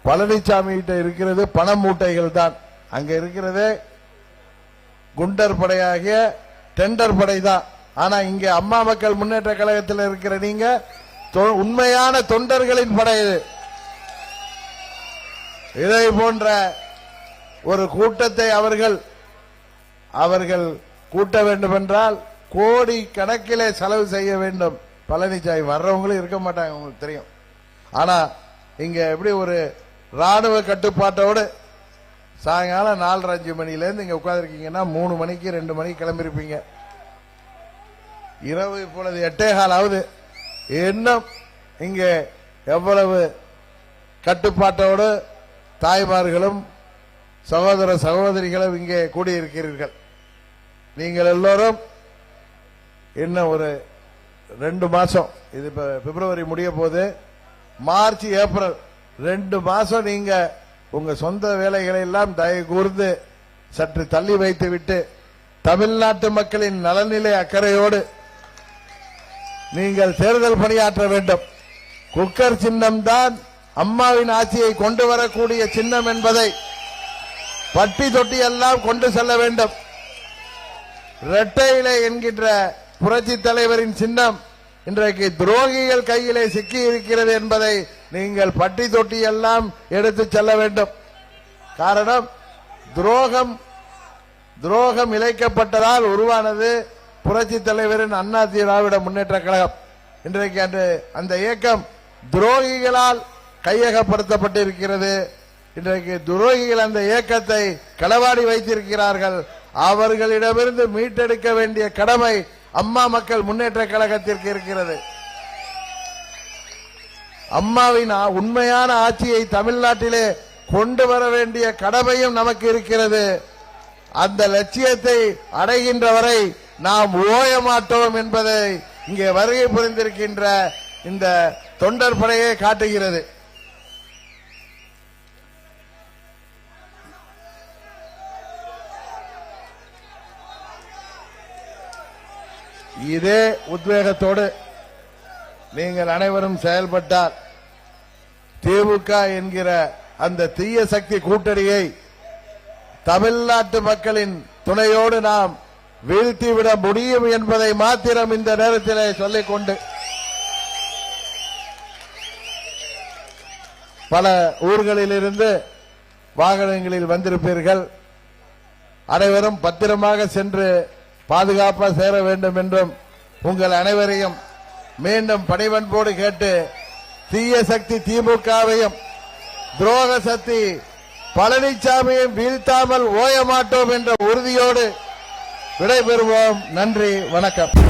பழனிசாமி கிட்ட இருக்கிறது பண மூட்டைகள் தான். அங்க இருக்கிறது குண்டர் படையாகிய டெண்டர் படை தான். ஆனா இங்க அம்மா மக்கள் முன்னேற்ற கழகத்தில் இருக்கிற நீங்க உண்மையான தொண்டர்களின் படை. இதை போன்ற ஒரு கூட்டத்தை அவர்கள் கூட்ட வேண்டும் என்றால் கோடி கணக்கிலே செலவு செய்ய வேண்டும். பழனிசாமி வர்றவங்களும் இருக்க மாட்டாங்க, உங்களுக்கு தெரியும். ஆனா இங்க எப்படி ஒரு ராணுவ கட்டுப்பாட்டோடு சாயங்காலம் 4:30 மணிலேருந்து இங்க உட்கார்ந்துருக்கீங்கன்னா 3 மணிக்கு 2 மணிக்கு கிளம்பிருப்பீங்க. இரவு இப்பொழுது 8:15 ஆகுது. இன்னும் இங்க எவ்வளவு கட்டுப்பாட்டோடு தாய்மார்களும் சகோதர சகோதரிகளும் இங்கே கூடியிருக்கிறீர்கள். நீங்கள் எல்லோரும் இன்னும் ஒரு 2 மாசம், இது இப்ப பிப்ரவரி முடிய போது, மார்ச் ஏப்ரல் 2 மாசம் நீங்க உங்க சொந்த வேலைகளை எல்லாம் தயவு கூர்ந்து சற்று தள்ளி வைத்துவிட்டு தமிழ்நாட்டு மக்களின் நலனிலை அக்கறையோடு நீங்கள் தேர்தல் பணியாற்ற வேண்டும். குக்கர் சின்னம் தான் அம்மாவின் ஆட்சியை கொண்டு வரக்கூடிய சின்னம் என்பதை பட்டி தொட்டி எல்லாம் கொண்டு செல்ல வேண்டும். இரட்டை இலை என்கின்ற புரட்சி தலைவரின் சின்னம் இன்றைக்கு துரோகிகள் கையிலே சிக்கி இருக்கிறது என்பதை நீங்கள் பட்டி தொட்டி எல்லாம் எடுத்து செல்ல வேண்டும். காரணம், துரோகம் இழைக்கப்பட்டதால் உருவானது புரட்சி தலைவரின் அண்ணா திராவிட முன்னேற்ற கழகம். இன்றைக்கு அந்த இயக்கம் துரோகிகளால் கையகப்படுத்தப்பட்டிருக்கிறது. இன்றைக்கு துரோகிகள் அந்த இயக்கத்தை களவாடி வைத்திருக்கிறார்கள். அவர்களிடமிருந்து மீட்டெடுக்க வேண்டிய கடமை அம்மா மக்கள் முன்னேற்ற கழகத்திற்கு இருக்கிறது. அம்மாவின் உண்மையான ஆட்சியை தமிழ்நாட்டிலே கொண்டு வர வேண்டிய கடமையும் நமக்கு இருக்கிறது. அந்த லட்சியத்தை அடைகின்ற வரை நாம் ஓய மாட்டோம் என்பதை இங்கே வருகை புரிந்திருக்கின்ற இந்த தொண்டர் படையை காட்டுகிறது. இதே உத்வேகத்தோடு நீங்கள் அனைவரும் செயல்பட்டால் திமுக என்கிற அந்த தீய சக்தி கூட்டணியை தமிழ்நாட்டு மக்களின் துணையோடு நாம் வீழ்த்திவிட முடியும் என்பதை மாத்திரம் இந்த நேரத்தில் சொல்லிக்கொண்டு, பல ஊர்களிலிருந்து வாகனங்களில் வந்திருப்பீர்கள். அனைவரும் பத்திரமாக சென்று பாதுகாப்பாக சேர வேண்டும் என்றும் உங்கள் அனைவரையும் மீண்டும் பணிவன்போடு கேட்டு, தீய சக்தி திமுகவையும் துரோக சக்தி பழனிசாமியையும் வீழ்த்தாமல் ஓய மாட்டோம் என்ற உறுதியோடு விடைபெறுவோம். நன்றி, வணக்கம்.